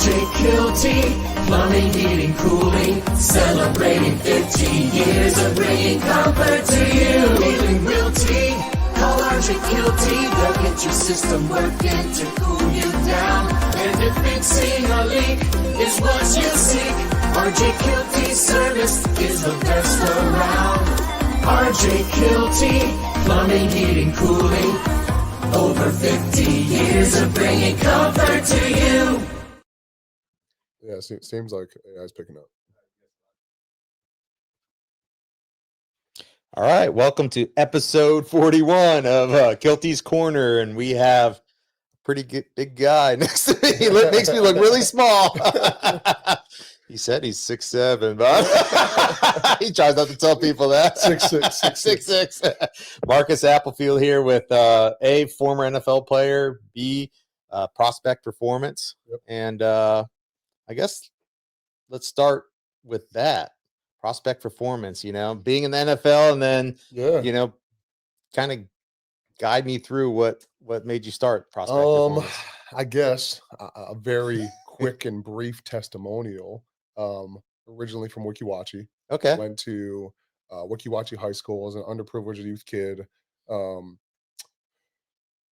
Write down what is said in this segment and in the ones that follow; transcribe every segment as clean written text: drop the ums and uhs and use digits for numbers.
Kielty, plumbing, heating, cooling, celebrating 15 years of bringing comfort to you. Feeling realty, call RJ Kielty, they'll get your system working to cool you down. And if fixing a leak is what you seek, RJ Kielty service is the best around. RJ Kielty, plumbing, heating, cooling, over 50 years of bringing comfort to you. Yeah, it seems like AI's picking up. All right, welcome to episode 41 of Kielty's Corner, and we have a pretty good, big guy next to me. He makes me look really small. He said he's 6'7", but he tries not to tell people that. 6'6". Marcus Applefield here with A, former NFL player, B, prospect performance. Yep. And I guess let's start with that. Prospect performance, being in the NFL and then, kind of guide me through what made you start prospect performance. I guess a very quick and brief testimonial. Originally from Weeki Wachee. Okay. Went to Weeki Wachee High School as an underprivileged youth kid.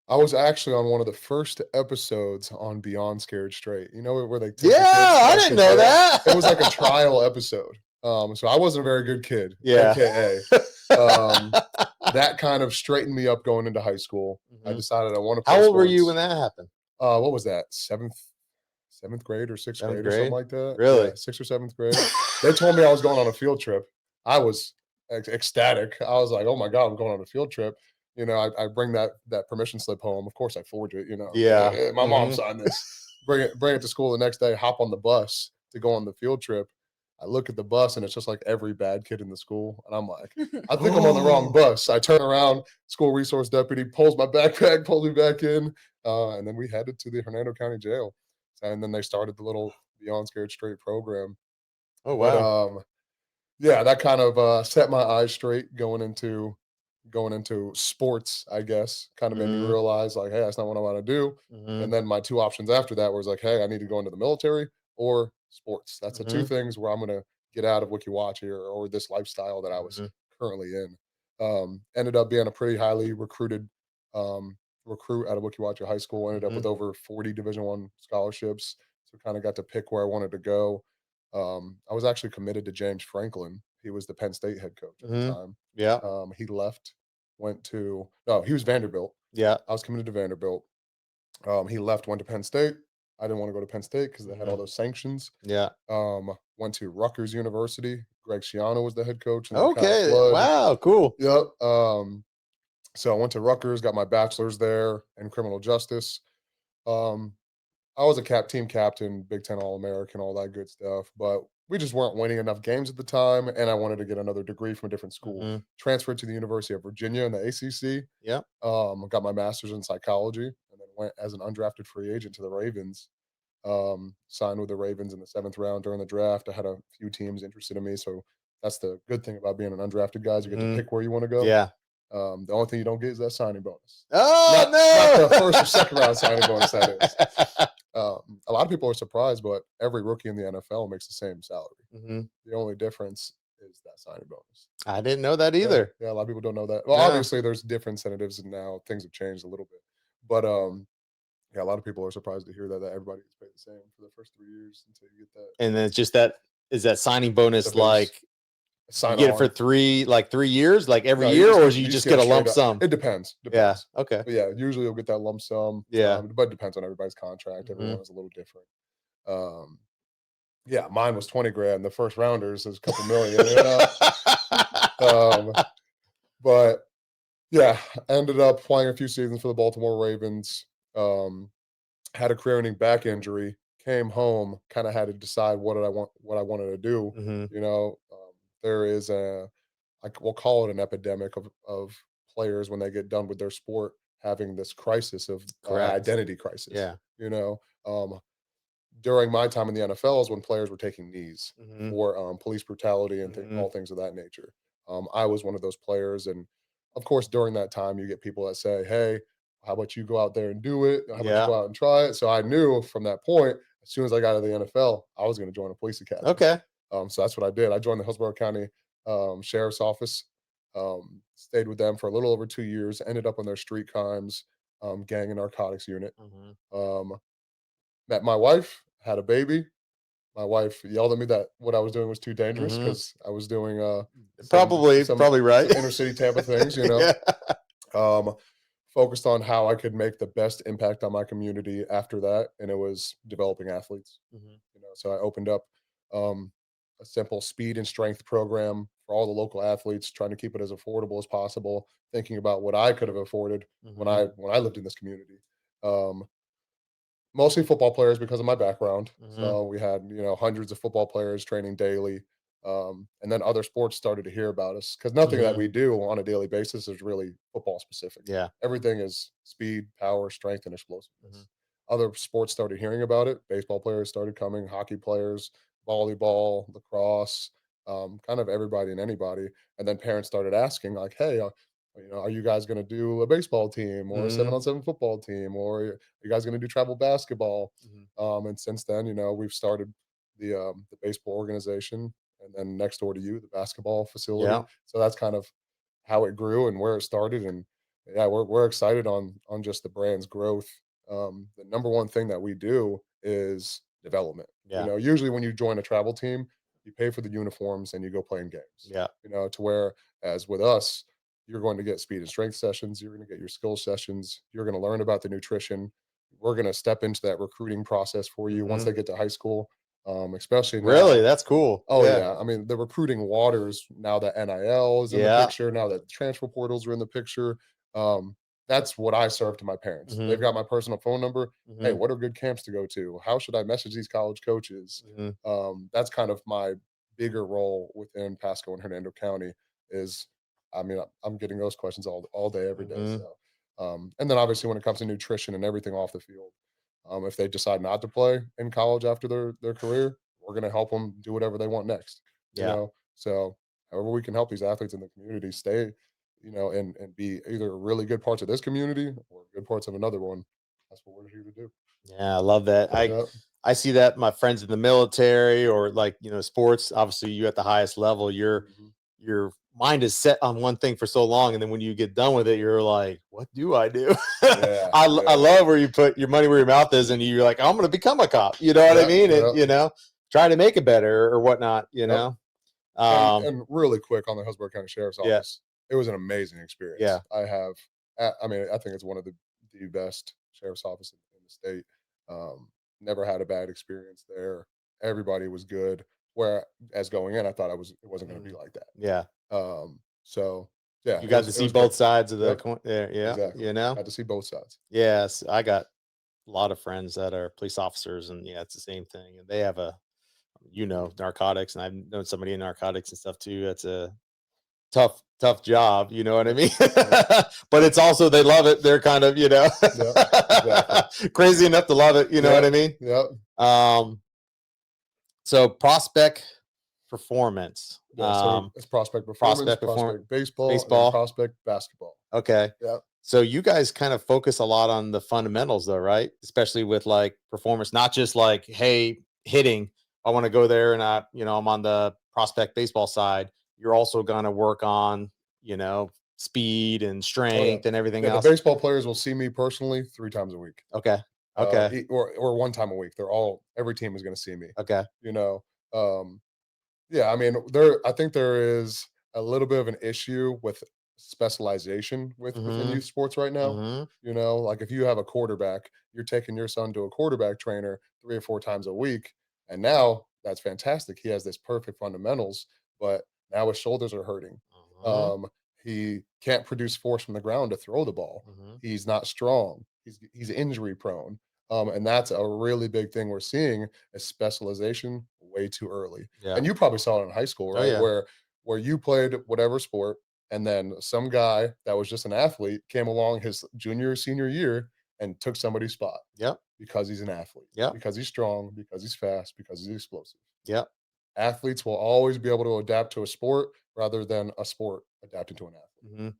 I was actually on one of the first episodes on Beyond Scared Straight. You know where they take I didn't know that. It was like a trial episode. So I wasn't a very good kid. Yeah. AKA. That kind of straightened me up going into high school. Mm-hmm. I decided I want to play How old sports. were you when that happened? What was that? Seventh grade or sixth grade or something like that. Really? Yeah, 6th or 7th grade. They told me I was going on a field trip. I was ecstatic. I was like, oh my God, I'm going on a field trip. I bring that permission slip home. Of course I forge it, Yeah. Hey, my mom signed this. Bring it to school the next day, hop on the bus to go on the field trip. I look at the bus and it's just like every bad kid in the school. And I'm like, I think I'm on the wrong bus. I turn around, school resource deputy pulls my backpack, pulls me back in. And then we headed to the Hernando County jail. And then they started the little Beyond Scared Straight program. Oh, wow. But, yeah, that kind of set my eyes straight going into sports, I guess. Kind of made me realize, like, hey, that's not what I want to do. Mm-hmm. And then my two options after that was like, hey, I need to go into the military or sports. That's the two things where I'm going to get out of Weeki Wachee or this lifestyle that I was currently in. Ended up being a pretty highly recruited recruit out of Weeki Wachee High School. Ended up with over 40 Division I scholarships. So kind of got to pick where I wanted to go. I was actually committed to James Franklin. He was the Penn State head coach at the time. Yeah. He left, he was Vanderbilt. Yeah. I was committed to Vanderbilt. He left, went to Penn State. I didn't want to go to Penn State because they had all those sanctions. Yeah. Went to Rutgers University. Greg Schiano was the head coach. Okay. Wow. Cool. Yep. So I went to Rutgers, got my bachelor's there in criminal justice. I was a team captain, Big Ten All-American, all that good stuff. But we just weren't winning enough games at the time, and I wanted to get another degree from a different school. Transferred to the University of Virginia in the ACC. Yeah. Got my master's in psychology, and then went as an undrafted free agent to the Ravens. Signed with the Ravens in the 7th round during the draft. I had a few teams interested in me, so that's the good thing about being an undrafted guy is you get to pick where you want to go. Yeah. The only thing you don't get is that signing bonus. Oh, not the first or second round signing bonus, that is. A lot of people are surprised, but every rookie in the NFL makes the same salary. The only difference is that signing bonus. I didn't know that either. Yeah, a lot of people don't know that. Well, obviously, there's different incentives, and now things have changed a little bit. But yeah, a lot of people are surprised to hear that everybody gets paid the same for the first 3 years until you get that. And then it's just is that signing bonus like you get it for 3 years, like every year, or you just get a lump sum? It depends. Yeah. Okay. But yeah, usually you'll get that lump sum. Yeah. But it depends on everybody's contract. Everyone is a little different. Yeah, mine was 20 grand. The first rounders is a couple million. But yeah, ended up playing a few seasons for the Baltimore Ravens. Had a career-ending back injury. Came home, kind of had to decide what I wanted to do. There is we'll call it an epidemic of players when they get done with their sport having this crisis of identity crisis. Yeah. During my time in the NFL is when players were taking knees for police brutality and all things of that nature. I was one of those players, and of course, during that time, you get people that say, "Hey, how about you go out there and do it? How about you go out and try it?" So I knew from that point, as soon as I got out of the NFL, I was going to join a police academy. Okay. So that's what I did. I joined the Hillsborough County Sheriff's Office, stayed with them for a little over 2 years, ended up on their street crimes, gang and narcotics unit. Met my wife, had a baby. My wife yelled at me that what I was doing was too dangerous because I was doing probably right. some inner city Tampa things, Yeah. Focused on how I could make the best impact on my community after that, and it was developing athletes. So I opened up a simple speed and strength program for all the local athletes, trying to keep it as affordable as possible, thinking about what I could have afforded when I lived in this community. Mostly football players because of my background. So we had, hundreds of football players training daily. And then other sports started to hear about us because nothing that we do on a daily basis is really football specific. Yeah. Everything is speed, power, strength, and explosiveness. Other sports started hearing about it. Baseball players started coming, hockey players, volleyball, lacrosse, kind of everybody and anybody. And then parents started asking, like, hey, are you guys going to do a baseball team or a 7-on-7 football team, or are you guys going to do travel basketball? And since then, we've started the baseball organization, and then next door to you, the basketball facility. Yeah. So that's kind of how it grew and where it started. And yeah, we're excited on just the brand's growth. The number one thing that we do is development. Yeah. Usually when you join a travel team, you pay for the uniforms and you go play in games. Yeah. To where, as with us, you're going to get speed and strength sessions. You're going to get your skill sessions. You're going to learn about the nutrition. We're going to step into that recruiting process for you once they get to high school, especially now. Really? That's cool. Oh, yeah. I mean, the recruiting waters, now that NIL is in the picture, now that transfer portals are in the picture, that's what I serve to my parents. They've got my personal phone number. Hey, what are good camps to go to? How should I message these college coaches? That's kind of my bigger role within Pasco and Hernando County is, I mean, I'm getting those questions all day, every day. So, and then obviously when it comes to nutrition and everything off the field, if they decide not to play in college after their career, we're going to help them do whatever they want next. So however we can help these athletes in the community stay, and be either really good parts of this community or good parts of another one, that's what we're here to do. Yeah, I love that. I see that my friends in the military or sports, obviously you at the highest level, your mind is set on one thing for so long, and then when you get done with it, you're like, what do I do? I love where you put your money where your mouth is, and you're like, I'm going to become a cop. You know what I mean? And try to make it better or whatnot. And really quick on the Hillsborough County Sheriff's Office, it was an amazing experience. Yeah, I think it's one of the best sheriff's offices in the state. Never had a bad experience there. Everybody was good. Whereas going in, I thought it wasn't going to be like that. Yeah. So yeah, you got to see both sides of the coin there. Yeah, exactly. Got to see both sides. Yes, I got a lot of friends that are police officers, and it's the same thing. And they have narcotics, and I've known somebody in narcotics and stuff too. That's a tough job, you know what I mean? But it's also, they love it. They're kind of, exactly. Crazy enough to love it. You know what I mean? Yeah. So prospect performance. So it's prospect performance, prospect baseball, and prospect basketball. Okay. Yeah. So you guys kind of focus a lot on the fundamentals though, right? Especially with like performance, not just like, hey, hitting, I want to go there and I'm on the prospect baseball side. You're also going to work on, speed and strength and everything else. The baseball players will see me personally 3 times a week. Okay. Or 1 time a week. Every team is going to see me. Okay. I mean, I think there is a little bit of an issue with specialization within youth sports right now. Like if you have a quarterback, you're taking your son to a quarterback trainer 3 or 4 times a week. And now that's fantastic. He has this perfect fundamentals, but now his shoulders are hurting. He can't produce force from the ground to throw the ball. He's not strong. He's injury prone. And that's a really big thing we're seeing is specialization way too early. Yeah. And you probably saw it in high school, right? Oh, yeah. Where you played whatever sport, and then some guy that was just an athlete came along his junior or senior year and took somebody's spot. Yep. Because he's an athlete. Yep. Because he's strong, because he's fast, because he's explosive. Yep. Athletes will always be able to adapt to a sport rather than a sport adapting to an athlete.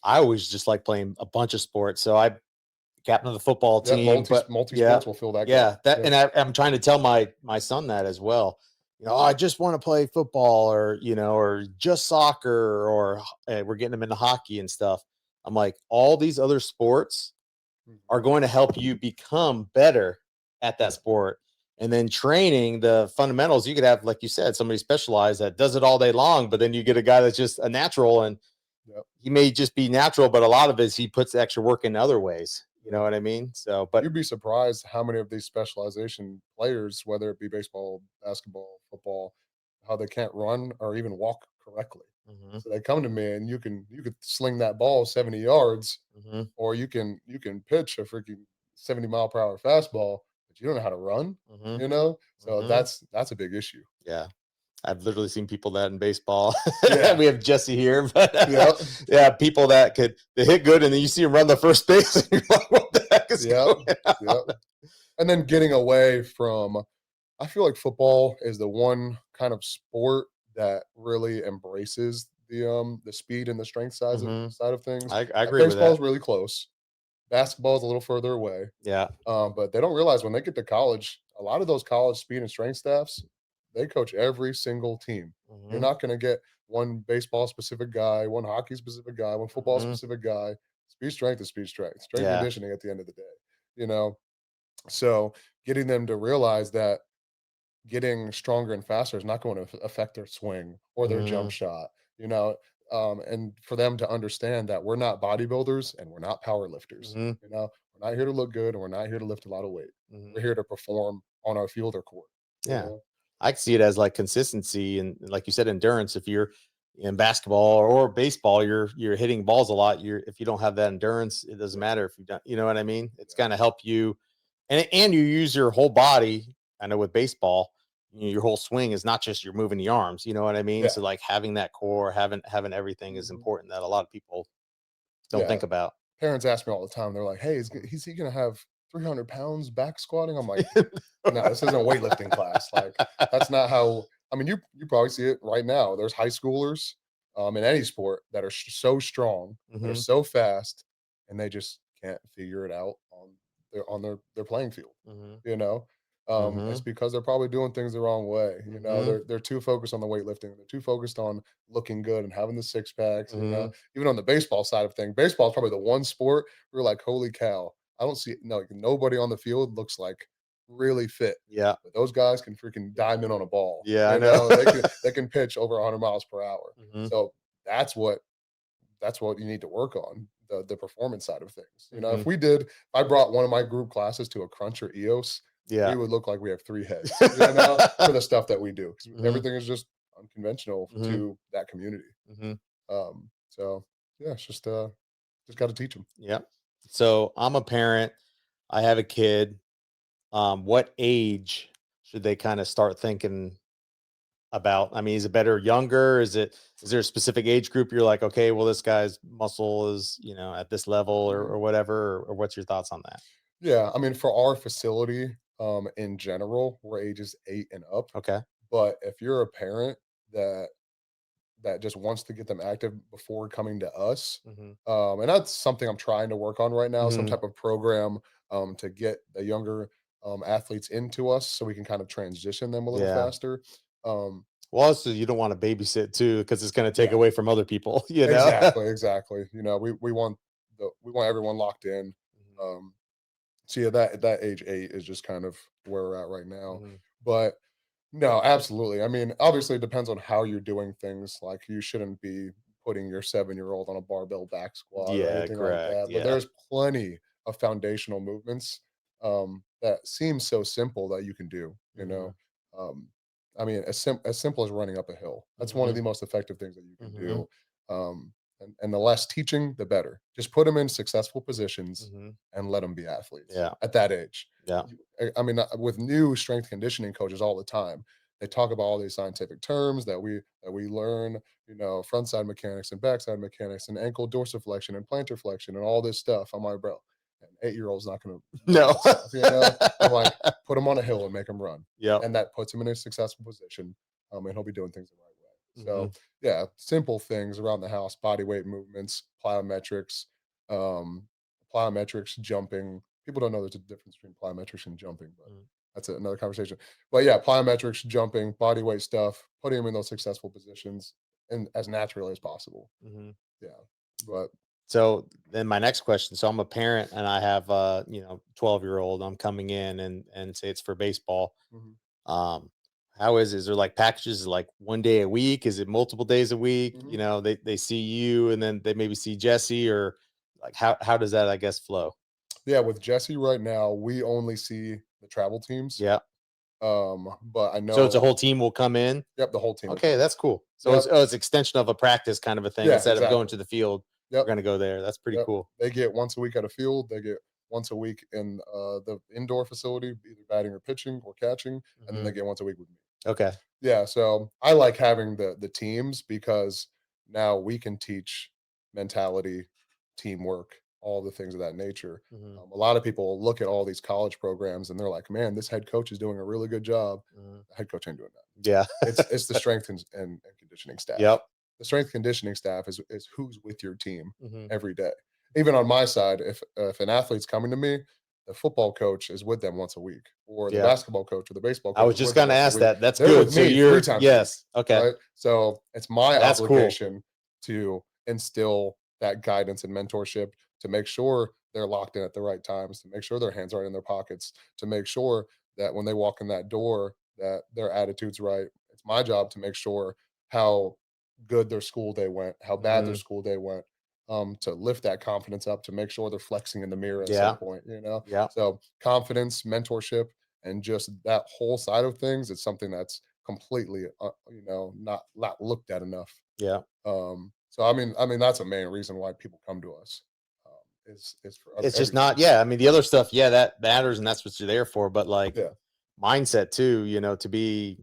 I always just like playing a bunch of sports. So I captain of the football Yeah, team. But multi yeah, sports will fill that yeah, gap. and I'm trying to tell my son that as well. Oh, I just want to play football, or or just soccer, or we're getting them into hockey and stuff. I'm like, all these other sports are going to help you become better at that sport. And then training the fundamentals, you could have, like you said, somebody specialized that does it all day long, but then you get a guy that's just a natural, and he may just be natural, but a lot of it, he puts extra work in other ways. You know what I mean? So, but You'd be surprised how many of these specialization players, whether it be baseball, basketball, football, how they can't run or even walk correctly. Mhm, So they come to me, and you could sling that ball 70 yards, mhm, or you can pitch a freaking 70-mile-per-hour fastball, but you don't know how to run, mhm, you know? So mhm. that's a big issue. Yeah. I've literally seen people that in baseball. Yeah. We have Jesse here, but Yep. yeah, people that they hit good, and then you see him run the first base, and you're like, what the heck is Yep. going Yep. on? And then getting away from, I feel like football is the one kind of sport that really embraces the speed and the strength Mhm. side of things. I agree with Baseball that. is really close. Basketball is a little further away. Yeah. But they don't realize when they get to college, a lot of those college speed and strength staffs, they coach every single team. You're Mhm, not going to get one baseball specific guy, one hockey specific guy, one football mhm. specific guy. Speed strength is speed strength, strength and Yeah. conditioning at the end of the day, you know? So getting them to realize that getting stronger and faster is not going to affect their swing or their jump Mhm, shot, you know, and for them to understand that we're not bodybuilders and we're not power lifters. mhm, We're not here to look good, and we're not here to lift a lot of weight. mhm. We're here to perform on our field or court. You Yeah. know, I see it as like consistency and, like you said, endurance. If you're in basketball or baseball, you're hitting balls a lot. If you don't have that endurance, it doesn't matter if you don't, you know what I mean? It's yeah, gonna help you, and you use your whole body. I know with baseball, your whole swing is not just you're moving the arms, you know what I mean? yeah, So like having that core, having everything is mhm, important that a lot of people don't yeah. think about. Parents ask me all the time. They're like, "Hey, is he going to have 300 pounds back squatting?" I'm like, "No, this isn't a weightlifting class. Like, that's not how." I mean, you probably see it right now. There's high schoolers, in any sport that are so strong, that are Hmm. so fast, and they just can't figure it out on their playing field. Hmm. You know, it's Hmm. because they're probably doing things the wrong way. Hmm. They're too focused on the weightlifting. They're too focused on looking good and having the six packs. Hmm. Even on the baseball side of things, baseball is probably the one sport where we're like, holy cow, I don't see no like, nobody on the field looks like really fit. Yeah. But those guys can freaking dime in on a ball. Yeah, I know. They can pitch over 100 miles per hour. Hmm. So that's what you need to work on, the performance side of things. Hmm. If I brought one of my group classes to a crunch or EOS, Yeah. we would look like we have three heads, for the stuff that we do, because Hmm. everything is just unconventional Hmm. to that community. Hmm. So yeah, it's just got to teach them. Yep. So I'm a parent. I have a kid. What age should they kind of start thinking about? I mean, is it better younger? Is there a specific age group you're like, okay, well, this guy's muscle is, at this level, or whatever, or what's your thoughts on that? Yeah, I mean, for our facility, in general, we're ages 8 and up. Okay. But if you're a parent that just wants to get them active before coming to us, Hmm. and that's something I'm trying to work on right now, some Hmm. type of program, to get the younger, athletes into us so we can kind of transition them a little Yeah. faster. Um, Well, also, you don't want to babysit too, because it's going to take yeah, away from other people, exactly, exactly. We want everyone locked in. Um, so yeah, that age 8 is just kind of where we're at right now. Hmm. But no, absolutely. I mean, obviously, it depends on how you're doing things. Like, you shouldn't be putting your 7-year-old on a barbell back squat or Yeah, anything like correct. that. But Yeah. there's plenty of foundational movements, that seem so simple that you can do. Hmm. Um, I mean, as simple as running up a hill. That's one of Hmm. the most effective things that you can Hmm. do. And the less teaching, the better. Just put them in successful positions Hmm. and let them be athletes Yeah. at that age. Yeah. I mean, with new strength conditioning coaches all the time, they talk about all these scientific terms that we learn, front side mechanics and backside mechanics and ankle dorsiflexion and plantar flexion and all this stuff. I'm like, bro, an 8-year-old's not going to know No. that stuff. I'm like, put him on a hill and make him run, Yep. and that puts him in a successful position, and he'll be doing things the right way. Hmm. So yeah, simple things around the house, body weight movements, plyometrics, um, plyometrics, jumping. People don't know there's a difference between plyometrics and jumping, but that's another conversation. But yeah, plyometrics, jumping, body weight stuff, putting them in those successful positions and as naturally as possible. Yeah. But so then my next question. So I'm a parent and I have 12-year-old. I'm coming in and say it's for baseball. How is there like packages like one day a week? Is it multiple days a week? They see you and then they maybe see Jesse, or like how does that, I guess, flow? Yeah, with Jesse right now, we only see the travel teams. Yeah. But I know. So it's a whole team will come in. Yep, the whole team. Okay, that's cool. So it's extension of a practice kind of a thing. Instead of going to the field, we're gonna go there. That's pretty cool. They get once a week at a field. They get once a week in the indoor facility, either batting or pitching or catching, and then they get once a week with me. Okay. Yeah, so I like having the teams because now we can teach mentality, teamwork, all the things of that nature. A lot of people look at all these college programs and they're like, "Man, this head coach is doing a really good job." The head coach ain't doing that. Yeah, it's the strength and conditioning staff. Yep. The strength conditioning staff is who's with your team every day. Even on my side, if an athlete's coming to me, the football coach is with them once a week, or the basketball coach or the baseball coach. I was just going to ask that. That's They're good. with So me you're 3 times yes. a week, Okay. right? So it's my That's obligation to instill that guidance and mentorship, to make sure they're locked in at the right times, to make sure their hands are in their pockets, to make sure that when they walk in that door, that their attitude's right. It's my job to make sure how good their school day went, how bad their school day went, to lift that confidence up, to make sure they're flexing in the mirror at some point, Yeah. So confidence, mentorship, and just that whole side of things is something that's completely, not looked at enough. Yeah. So I mean that's a main reason why people come to us. Is for It's just not. Yeah. I mean, the other stuff, that matters, and that's what you're there for. But like mindset too, to be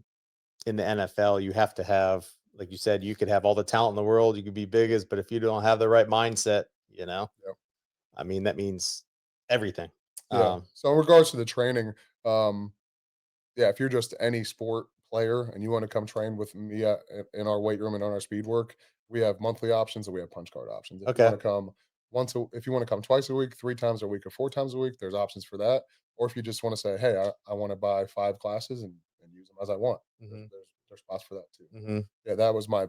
in the NFL, you have to have, like you said, you could have all the talent in the world, you could be biggest, but if you don't have the right mindset, I mean, that means everything. So in regards to the training, if you're just any sport player and you want to come train with me in our weight room and on our speed work, we have monthly options and we have punch card options. If you want to come if you want to come twice a week, 3 times a week, or 4 times a week, there's options for that. Or if you just want to say, hey, I want to buy 5 classes and use them as I want, there's spots for that too. Yeah, that was my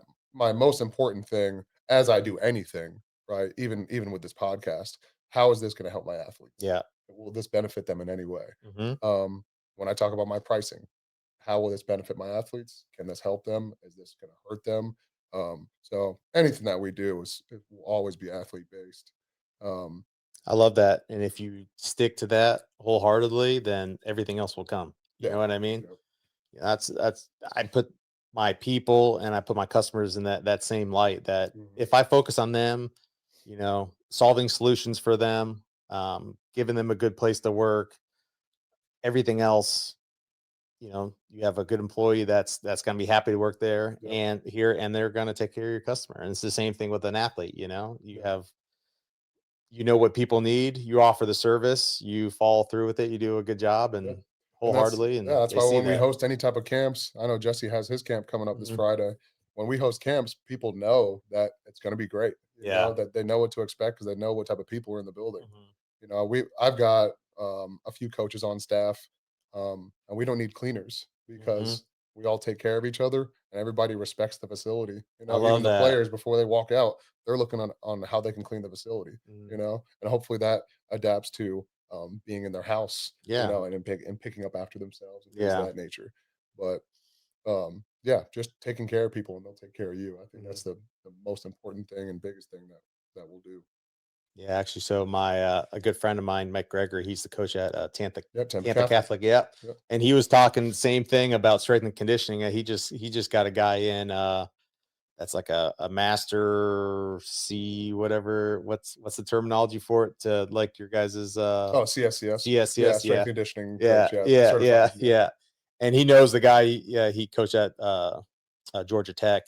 most important thing as I do anything, right? Even with this podcast, how is this going to help my athletes? Yeah. Will this benefit them in any way? When I talk about my pricing, how will this benefit my athletes? Can this help them? Is this going to hurt them? So anything that we do it will always be athlete based. I love that. And if you stick to that wholeheartedly, then everything else will come. You know what I mean? That's I put my people and I put my customers in that same light, that if I focus on them, solving solutions for them, giving them a good place to work, everything else, you have a good employee that's going to be happy to work there and they're going to take care of your customer. And it's the same thing with an athlete. You have, what people need, you offer the service, you follow through with it, you do a good job and wholeheartedly. And that's why when we host any type of camps, I know Jesse has his camp coming up this Friday. When we host camps, people know that it's going to be great. That they know what to expect because they know what type of people are in the building. I've got a few coaches on staff, and we don't need cleaners because we all take care of each other and everybody respects the facility. Even the players, before they walk out, they're looking on how they can clean the facility. And hopefully that adapts to being in their house. And picking up after themselves and things of that nature. But just taking care of people and they'll take care of you. I think that's the most important thing and biggest thing that we'll do. Yeah, actually, so my a good friend of mine, Mike Gregory, he's the coach at Tampa Catholic. Yep. And he was talking the same thing about strength and conditioning. He just got a guy in that's like a master C, whatever. What's the terminology for it? To like your guys's CSCS. CSCS, strength conditioning coach, yeah. And he knows the guy. He coached at Georgia Tech.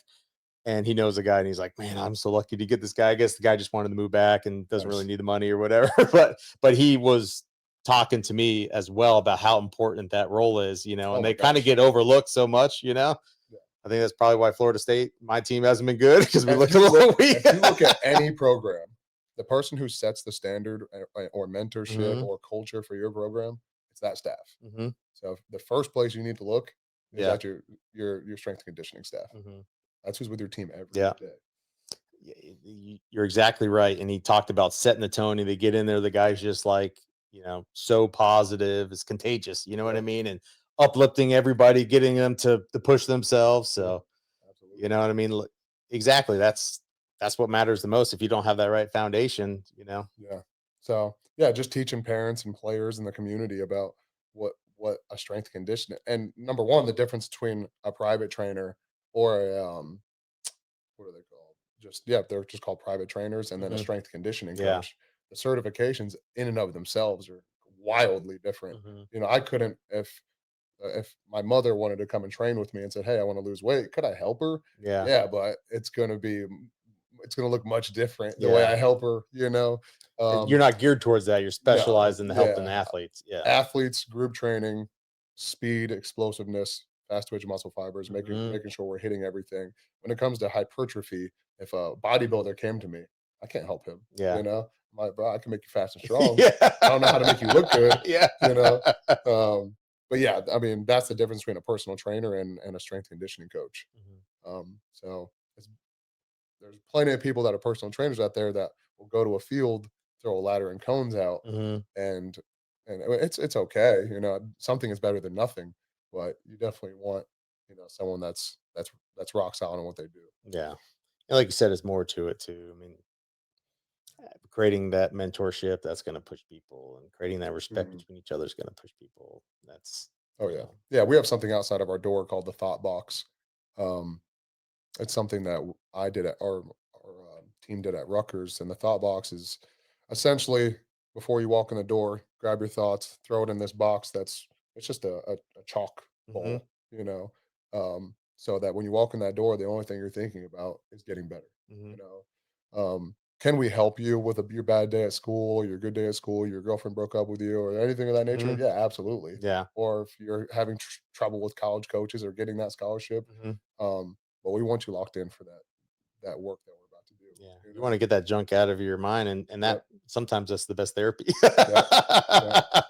And he knows the guy, and he's like, man, I'm so lucky to get this guy. I guess the guy just wanted to move back and doesn't really need the money or whatever. but he was talking to me as well about how important that role is, and they kind of get overlooked so much, I think that's probably why Florida State, my team, hasn't been good because we look a little weak. If you look at any program, the person who sets the standard or mentorship Mhm. or culture for your program, it's that staff. Mhm. So the first place you need to look is Yeah. at your strength and conditioning staff. Mhm. That's who's with your team every Yeah. day. You're exactly right. And he talked about setting the tone, and they get in there. The guy's just like, so positive. It's contagious. You know what I Yep. mean? And uplifting everybody, getting them to push themselves. Yeah, So, you absolutely. know what I mean? Exactly. That's what matters the most. If you don't have that right foundation. Yeah. So yeah, just teaching parents and players in the community about what a strength conditioning and number one, the difference between a private trainer or a what are they called? Just yeah, they're just called private trainers and then a Hmm. strength conditioning Yeah. coach. The certifications in and of themselves are wildly different. Hmm. I couldn't if my mother wanted to come and train with me and said, "Hey, I want to lose weight," could I help her? Yeah. Yeah, but it's gonna look much different the way Yeah. I help her. You're Um, not geared towards that. You're no, specialized in helping yeah, athletes. Yeah. athletes, group training, speed, explosiveness, fast twitch muscle fibers, making Hmm. making sure we're hitting everything. When it comes to hypertrophy, if a bodybuilder came to me, I can't help him. Yeah. My bro, I can make you fast and strong. Yeah. I don't know how to make you look good. Yeah. You know, but yeah, I mean that's the difference between a personal trainer and a strength conditioning coach. Mhm. So there's plenty of people that are personal trainers out there that will go to a field, throw a ladder and cones out, Mhm. and it's okay. Something is better than nothing, but you definitely want someone that's rock solid on what they do. Yeah. And like you said, it's more to it too. I mean, creating that mentorship, that's going to push people, and creating that respect Mhm. between each other is going to push people. That's, Oh you yeah, know, yeah. We have something outside of our door called the Thought Box. Um, it's something that I did at our team did at Rutgers, and the Thought Box is essentially before you walk in the door, grab your thoughts, throw it in this box. It's just a chalk mhm, ball, so that when you walk in that door, the only thing you're thinking about is getting better. mhm, Can we help you with your bad day at school, your good day at school, your girlfriend broke up with you, or anything of that nature? mhm. Yeah, absolutely. Yeah. Or if you're having trouble with college coaches or getting that scholarship, Mhm. but we want you locked in for that work that we're about to do. Yeah. You You know? want to get that junk out of your mind, and that Yep. sometimes that's the best therapy. Yep. Yep.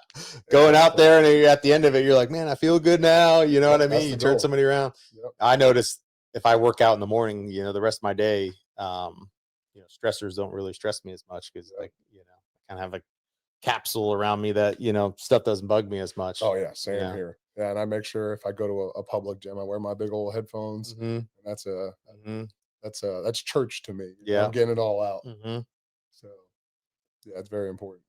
Going out Exactly. there, and you're at the end of it, you're like, man, I feel good now. You know what Yep. I That's mean? the You turn goal. somebody around. Yep. I notice if I work out in the morning, the rest of my day, stressors don't really stress me as much because, Yep. I kind of have a capsule around me that stuff doesn't bug me as much. Oh yeah, same Yeah. here. Yeah, and I make sure if I go to a public gym, I wear my big old headphones, Hmm. and Hmm. that's church to me. I'm Yeah. getting it all out. Hmm. So yeah, it's very important.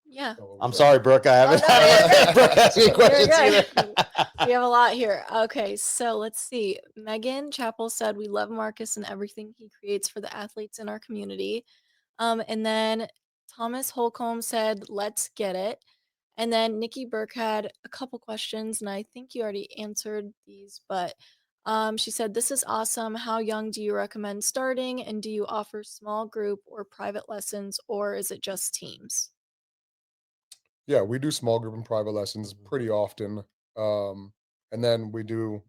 Yeah. Oh, what was I'm that? sorry, Brooke. I Oh, haven't. no, you're good. Brooke asked me You're questions good. either. We have a lot here. Okay, so let's see. Megan Chappell said we love Marcus and everything he creates for the athletes in our community. And then Thomas Holcomb said, "Let's get it." And then Nikki Burke had a couple questions, and I think you already answered these, but she said, "This is awesome. How young do you recommend starting? And do you offer small group or private lessons, or is it just teams?" Yeah, we do small group and private lessons Mhm. pretty often. And then the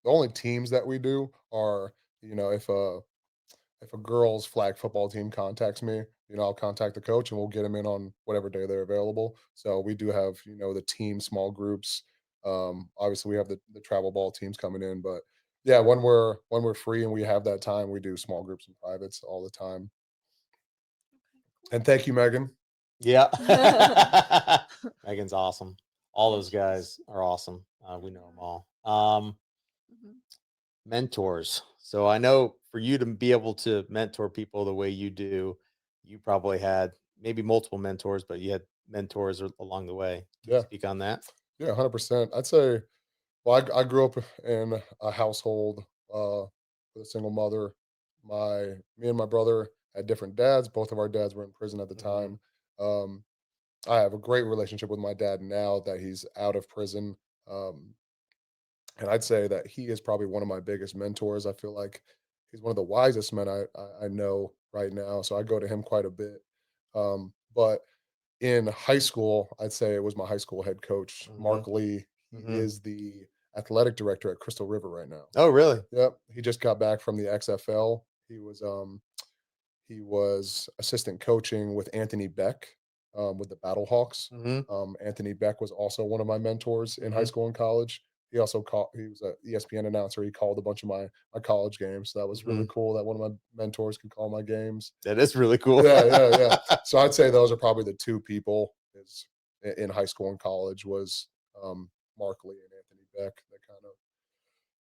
only teams that we do are, if a girls flag football team contacts me, I'll contact the coach and we'll get them in on whatever day they're available. So we do have, the team small groups. Obviously we have the travel ball teams coming in, but yeah, when we're free and we have that time, we do small groups and privates all the time. And thank you, Megan. Yeah. Megan's awesome. All Yeah, those she is. guys are awesome. We know them Yeah. all. Mhm. Mentors. So I know for you to be able to mentor people the way you do, you probably had maybe multiple mentors, but you had mentors along the way. Can you Yeah. speak on that? Yeah, 100%. I'd say, well, I grew up in a household with a single mother. Me and my brother had different dads. Both of our dads were in prison at the Hmm. time. Um, I have a great relationship with my dad now that he's out of prison. Um, and I'd say that he is probably one of my biggest mentors. I feel like he's one of the wisest men I know right now. So I go to him quite a bit. But in high school, I'd say it was my high school head coach, Hmm. Mark Lee. He Hmm. is the athletic director at Crystal River right now. Oh, really? Yep, he just got back from the XFL. he was assistant coaching with Anthony Beck with the Battlehawks. Anthony Beck was also one of my mentors in high school and college. He also he was an ESPN announcer. He called a bunch of my college games. So that was really cool that one of my mentors could call my games. That is really cool. Yeah. So I'd say those are probably the two people in high school and college was Mark Lee and Anthony Beck that kind of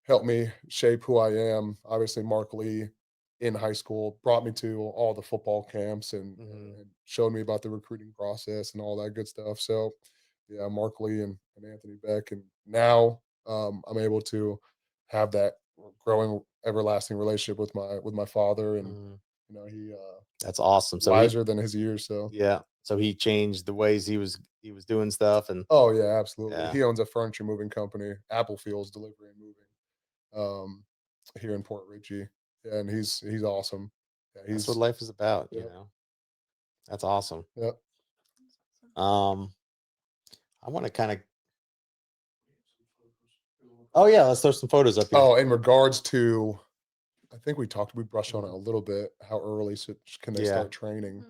helped me shape who I am. Obviously, Mark Lee in high school brought me to all the football camps and showed me about the recruiting process and all that good stuff. So, yeah, Mark Lee and Anthony Beck. And now I'm able to have that growing, everlasting relationship with my father. And, he That's awesome. So wiser than his years. So, yeah. So he changed the ways he was doing stuff. And oh, yeah, absolutely. Yeah. He owns a furniture moving company, Applefield's Delivery and Moving. Here in Port Richey, and he's awesome. Yeah, that's what life is about, That's awesome. Yep. I want to kind of. Oh yeah, let's throw some photos up here. Oh, in regards to, I think we brushed on it a little bit. How early can they start training?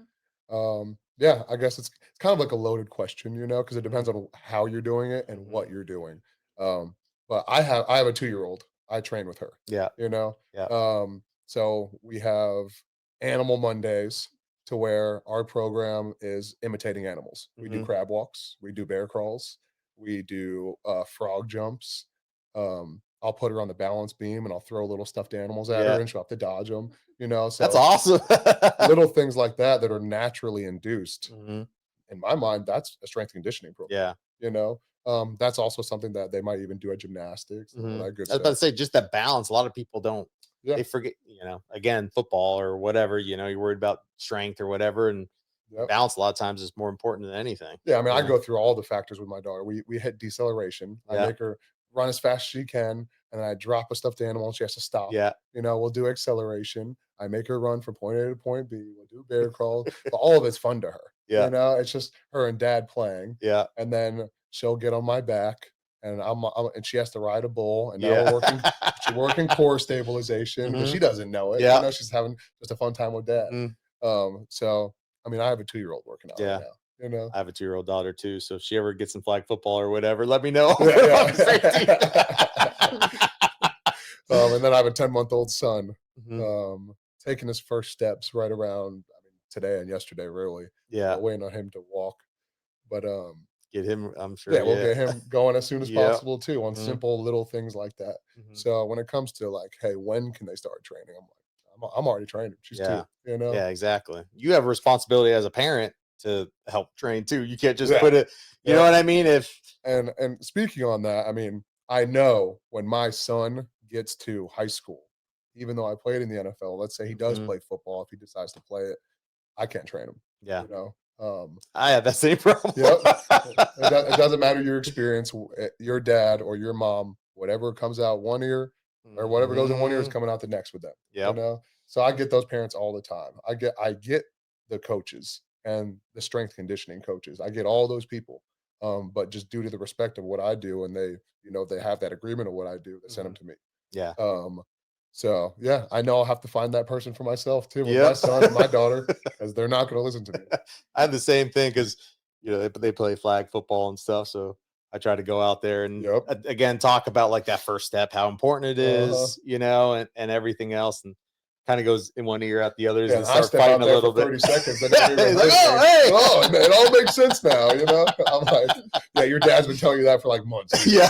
Yeah, I guess it's kind of like a loaded question, because it depends on how you're doing it and what you're doing. But I have a 2-year-old. I train with her. Yeah. Yeah. So we have Animal Mondays to where our program is imitating animals. We do crab walks, we do bear crawls, we do frog jumps. I'll put her on the balance beam and I'll throw little stuffed animals at her and she'll have to dodge them, so that's awesome. little things like that are naturally induced. In my mind, that's a strength conditioning program. That's also something that they might even do at gymnastics and all that good I was about to say, just that balance. A lot of people don't, Yeah. they forget, again, football or whatever, you're worried about strength or whatever. And balance a lot of times is more important than anything. Yeah. I mean, I go through all the factors with my daughter. We hit deceleration. I make her run as fast as she can. And then I drop a stuffed animal and she has to stop. Yeah. We'll do acceleration. I make her run from point A to point B. We'll do bear crawls. But all of it's fun to her. Yeah. It's just her and dad playing. Yeah. And then she'll get on my back and and she has to ride a bull. And now we're working core stabilization because she doesn't know it. Yeah. She's having just a fun time with dad. So, I mean, I have a 2-year-old working out right now. I have a 2-year-old daughter too. So if she ever gets in flag football or whatever, let me know. And then I have a 10-month-old son taking his first steps right around today and yesterday, really. Yeah. Waiting on him to walk. But get him, I'm sure. We'll get him going as soon as possible too on Mhm. simple little things like that. So when it comes to like, hey, when can they start training? I'm like, I'm already training. She's 2, Yeah, exactly. You have a responsibility as a parent to help train too. You can't just put it, you know what I mean? And speaking on that, I mean, I know when my son gets to high school, even though I played in the NFL, let's say he does play football, if he decides to play it, I can't train him. Yeah. I have that same problem. It doesn't matter your experience, your dad or your mom, whatever comes out one ear or whatever goes in one ear is coming out the next with them. Yeah. So I get those parents all the time. I get the coaches and the strength conditioning coaches. I get all those people. But just due to the respect of what I do, and they, they have that agreement of what I do, they send them to me. Yeah. So yeah, I know I'll have to find that person for myself too with my son and my daughter because they're not going to listen to me. I have the same thing because they play flag football and stuff, so I try to go out there and again talk about like that first step, how important it is, and everything else, and kind of goes in one ear out the other and start fighting a little bit. 30 seconds. Then like, oh, man, it all makes sense now. I'm like, your dad's been telling you that for like months. Yeah,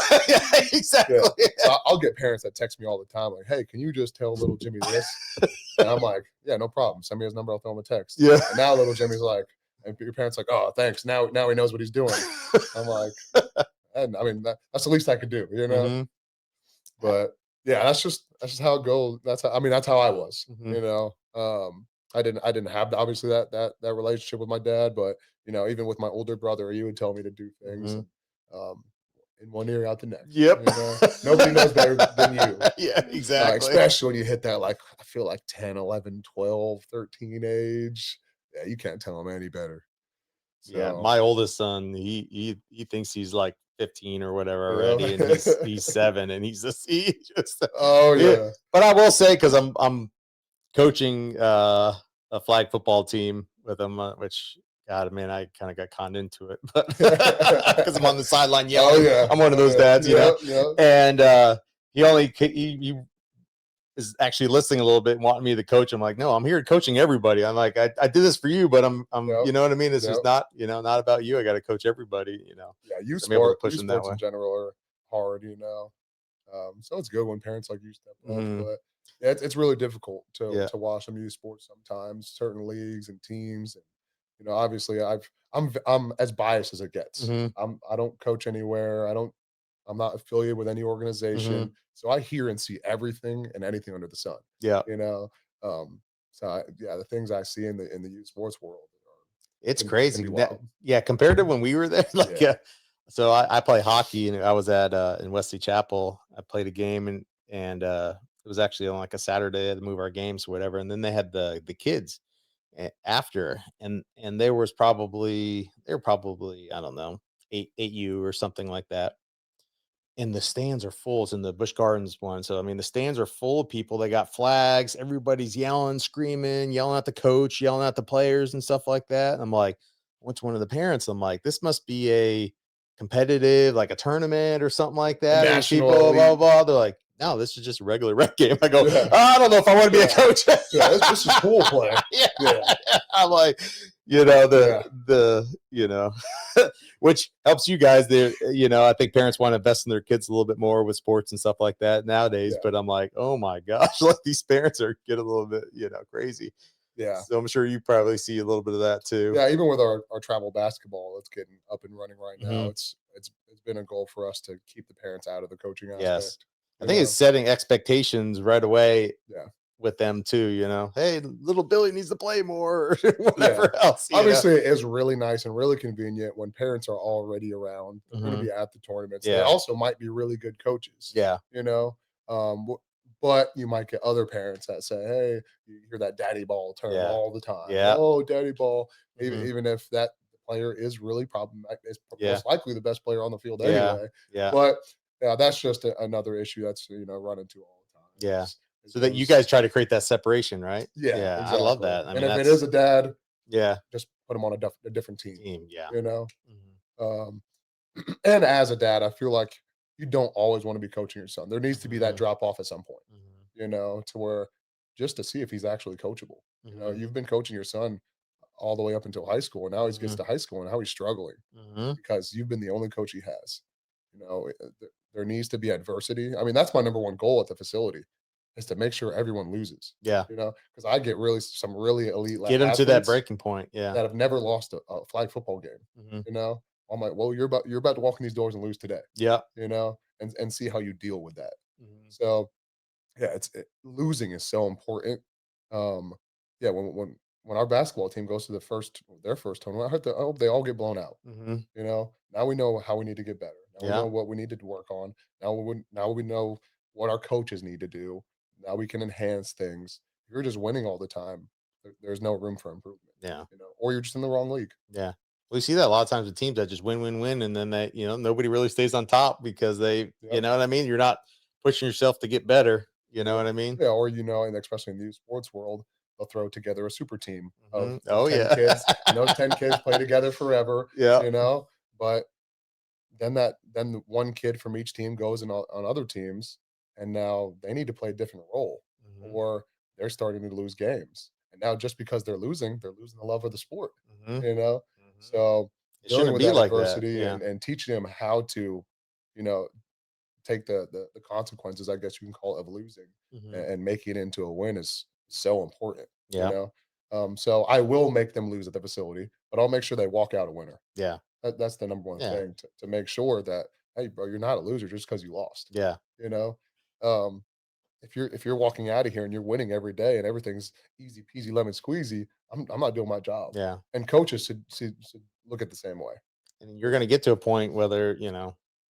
exactly. Yeah. So I'll get parents that text me all the time, like, hey, can you just tell little Jimmy this? And I'm like, yeah, no problem. Send me his number. I'll throw him a text. Yeah. And now little Jimmy's like, and your parents like, oh, thanks. Now he knows what he's doing. I'm like, and I mean, that's the least I could do, But yeah, that's just how it goes. That's how I was, I didn't have obviously that relationship with my dad, but even with my older brother, he would tell me to do things in one ear out the next. Yep. Nobody knows better than you. Yeah, exactly. Especially when you hit that, like, I feel like 10, 11, 12, 13 age. Yeah, you can't tell them any better. So, yeah, my oldest son, he thinks he's like 15 or whatever already, and he's 7, and he's just oh yeah. But I will say, because I'm coaching a a flag football team with them, which God, man, I kind of got conned into it, but because I'm on the sideline yelling. Oh yeah, I'm one of those dads, you know. Yep. And he is actually listening a little bit and wanting me to coach. I'm like, no, I'm here coaching everybody. I'm like, I did this for you, but I'm Yep. you know what I mean? This is Yep. not, not about you. I got to coach everybody, Yeah, youth So I'm able to push youth them that sports way. in general are hard, so it's good when parents like you step up, Mhm. but yeah, it's really difficult Yeah. to watch them youth sports sometimes, certain leagues and teams, and obviously I'm as biased as it gets. Mhm. I don't coach anywhere. I'm not affiliated with any organization, so I hear and see everything and anything under the sun. Yeah. You know, the things I see in the youth sports world It's can crazy. be wild. Compared to when we were there, like, Yeah. so I play hockey, and I was at in Wesley Chapel. I played a game, and it was actually on like a Saturday to move our games or whatever. And then they had the kids after, and they were probably I don't know 8U or something like that. And the stands are full. It's in the Busch Gardens one. So I mean, the stands are full of people. They got flags. Everybody's yelling, screaming, yelling at the coach, yelling at the players and stuff like that. And I'm like, what's one of the parents? I'm like, this must be a competitive, like a tournament or something like that. There's national people, blah, elite. blah. They're like, no, this is just a regular rec game. I go, Yeah. I don't know if I want to be a Yeah. coach. Yeah, this is pool play. Yeah. I'm like, which helps you guys there. I think parents want to invest in their kids a little bit more with sports and stuff like that nowadays. Yeah. But I'm like, oh my gosh, like these parents are getting a little bit, crazy. Yeah. So I'm sure you probably see a little bit of that too. Yeah, even with our travel basketball, it's getting up and running right now. Mhm. It's been a goal for us to keep the parents out of the coaching aspect. Yes. I you think know? it's setting expectations right away. Yeah. With them too, hey, little Billy needs to play more, or whatever else. Obviously, it is really nice and really convenient when parents are already around. They're going to be at the tournaments. They Yeah. also might be really good coaches. Yeah. But you might get other parents that say, "Hey, you hear that daddy ball term Yeah. all the time. Yeah. Oh, daddy ball." Mhm. Even if that player is really problematic, is Yeah. most likely the best player on the field Yeah. anyway. Yeah. But that's just another issue that's run into all the time. Yeah. is So that you those- guys try to create that separation, right? yeah, I love exactly. that. I And mean, if it is a dad, yeah, just put him on a different team. yeah. Mhm. Um, and as a dad, I feel like you don't always want to be coaching your son. There needs to be that Mhm. drop off at some point, Mhm. to where just to see if he's actually coachable. Mhm. You've been coaching your son all the way up until high school, and now he gets Mhm. to high school and how he's struggling Mhm. because you've been the only coach he has. There needs to be adversity. I mean, that's my number one goal at the facility is to make sure everyone loses. Yeah. Because I get some really elite Get them to that athletes breaking point. Yeah. that have never lost a flag football game. Mhm. I'm like, well, you're about to walk in these doors and lose today. Yeah. And see how you deal with that. Mhm. So yeah, losing is so important. Um, yeah, when our basketball team goes to their first tournament, I hope they all get blown out. Mhm. Now we know how we need to get better. Now we Yeah. know what we need to work on. Now we know what our coaches need to do. Now we can enhance things. If you're just winning all the time, there's no room for improvement. Yeah. Or you're just in the wrong league. Yeah. Well, you see that a lot of times with teams that just win, win, win, and then they, nobody really stays on top because they, you know what I mean? You're not pushing yourself to get better. You know what I mean? Yeah, or and especially in the sports world, they'll throw together a super team of Mhm. Oh 10 yeah. kids, and those 10 kids play together forever. Yeah. But then the one kid from each team goes on other teams, and now they need to play a different role, Mhm. or they're starting to lose games. And now just because they're losing the love of the sport. Mhm. Mhm. Mhm. So It dealing shouldn't with be that like that. adversity Yeah. and teaching them how to, you know, take the consequences, I guess you can call it, of losing Mhm. and making it into a win is so important. Yeah. So I will make them lose at the facility, but I'll make sure they walk out a winner. Yeah. That's the number one Yeah. thing to make sure that, hey, bro, you're not a loser just because you lost. Yeah. You know, um, if you're walking out of here and you're winning every day and everything's easy peasy lemon squeezy, I'm not doing my job. Yeah. And coaches should look at the same way. And you're going to get to a point, whether,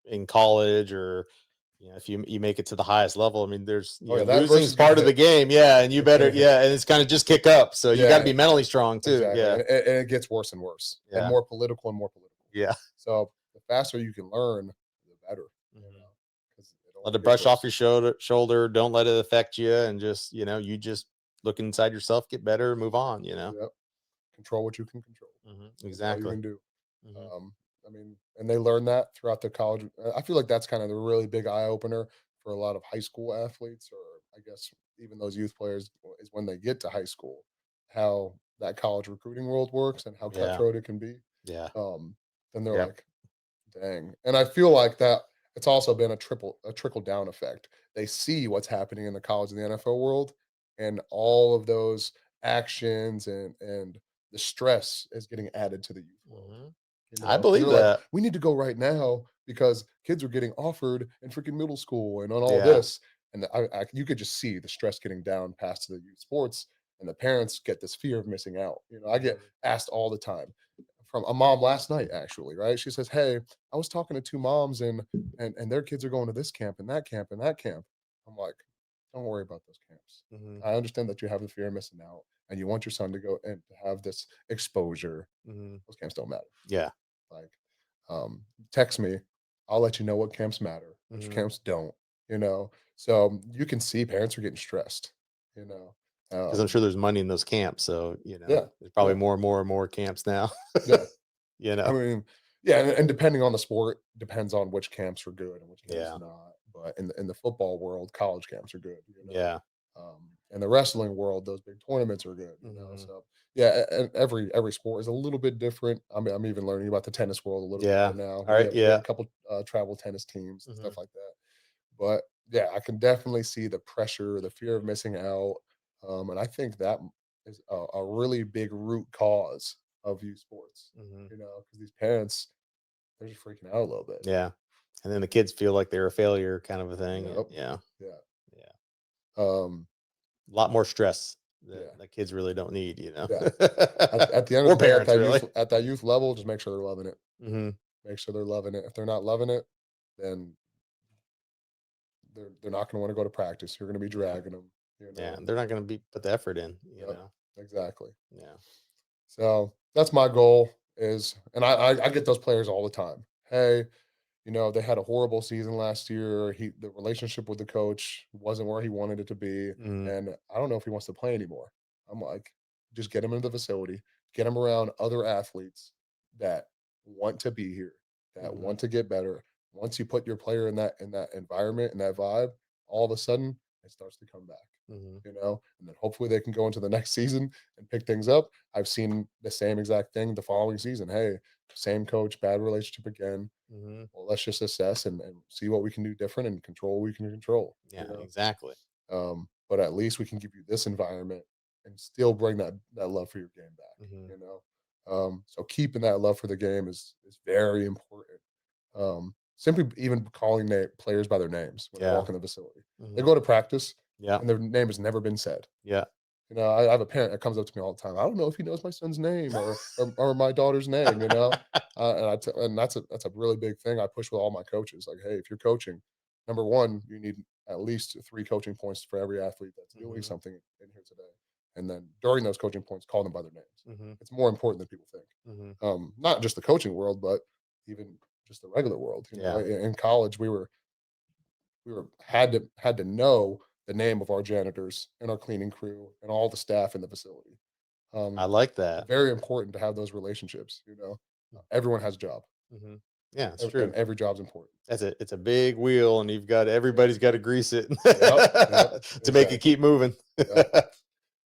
in college or, if you make it to the highest level, I mean, there's, That losing is versus part of gonna the game. Yeah. And you better, and it's kind of just kick up. So you got to be mentally strong too. Exactly. Yeah. And it gets worse and worse and Yeah. more political and more political. Yeah. So the faster you can learn, the better. Mhm. 'Cause Let only it brush gets off worse. your shoulder. Don't let it affect you. And just, you just look inside yourself, get better, move on, you know? Yep. Control what you can control. That's all you Exactly. can do. Mhm. I mean, and they learn that throughout the college. I feel like that's kind of the really big eye opener for a lot of high school athletes, or I guess even those youth players, is when they get to high school, how that college recruiting world works and how Yeah. cutthroat it can be. Yeah. Then they're Yep. like, dang. And I feel like that it's also been a trickle down effect. They see what's happening in the college and the NFL world, and all of those actions and the stress is getting added to the youth world. Mhm. You I know, so believe they're like, that. we need to go right now because kids are getting offered in freaking middle school and on all Yeah. this. And you could just see the stress getting down past to the youth sports, and the parents get this fear of missing out. You know, I get asked all the time from a mom last night, actually, right? She says, hey, I was talking to two moms and their kids are going to this camp and that camp and that camp. I'm like, don't worry about those camps. Mhm. I understand that you have the fear of missing out and you want your son to go and to have this exposure. Mhm. Those camps don't matter. Yeah. Like, text me. I'll let you know what camps matter, which Mhm. camps don't, you know? So you can see parents are getting stressed, you know? Because I'm sure there's money in those camps, so, you know, Yeah, there's probably yeah, more and more camps now. yeah. You I know? mean, yeah, and depending on the sport, depends on which camps are good and which camps Yeah. are not. But in the football world, college camps are good, you know. Yeah. In the wrestling world, those big tournaments are good, you know. Mhm. So yeah, every sport is a little bit different. I'm even learning about the tennis world a little bit Yeah. right now. All right. We have Yeah. a couple travel tennis teams and Mhm. stuff like that. But yeah, I can definitely see the pressure, the fear of missing out, and I think that is a really big root cause of youth sports. Mhm. You know, because these parents they're just freaking out a little bit. Yeah. And then the kids feel like they're a failure kind of a thing. And Yep. yeah. Yeah. Yeah. Um, A lot more stress yeah. that the kids really don't need, you know? Yeah. At the end of Or the day, parents, really. at that youth level, just make sure they're loving it. Mhm. Make sure they're loving it. If they're not loving it, then they're not going to want to go to practice. You're going to be Yeah. dragging them. You Yeah. know. They're not going to put the effort in, you Yep. know? Exactly. Yeah. So that's my goal is, and I get those players all the time. Hey, you know, they had a horrible season last year. The relationship with the coach wasn't where he wanted it to be, Mhm. and I don't know if he wants to play anymore. I'm like, just get him into the facility, get him around other athletes that want to be here, that Mhm. want to get better. Once you put your player in that environment and that vibe, all of a sudden it starts to come back. Mhm. You know, and then hopefully they can go into the next season and pick things up. I've seen the same exact thing the following season. Hey, same coach, bad relationship again. Mhm. Well, let's just assess and see what we can do different and control what we can control. You Yeah, know, exactly. but at least we can give you this environment and still bring that love for your game back. Mhm. You know, so keeping that love for the game is very important. Simply even calling players by their names when they Yeah. walk in the facility. They Mhm. go to practice Yeah. and their name has never been said. Yeah. You know, I have a parent that comes up to me all the time. I don't know if he knows my son's name or my daughter's name. You know, and that's a really big thing. I push with all my coaches. Like, hey, if you're coaching, number one, you need at least 3 coaching points for every athlete that's doing Mhm. something in here today. And then during those coaching points, call them by their names. Mhm. It's more important than people think. Mhm. Not just the coaching world, but even just the regular world. You know, Yeah. in college, we were had to know the name of our janitors and our cleaning crew and all the staff in the facility. I Um, like that. very important to have those relationships. You know, everyone has a job, Mhm. Yeah, it's and true. every job's important. It's a big wheel, and everybody's got to grease it Yep, yep, to make it exactly. keep moving. Yep.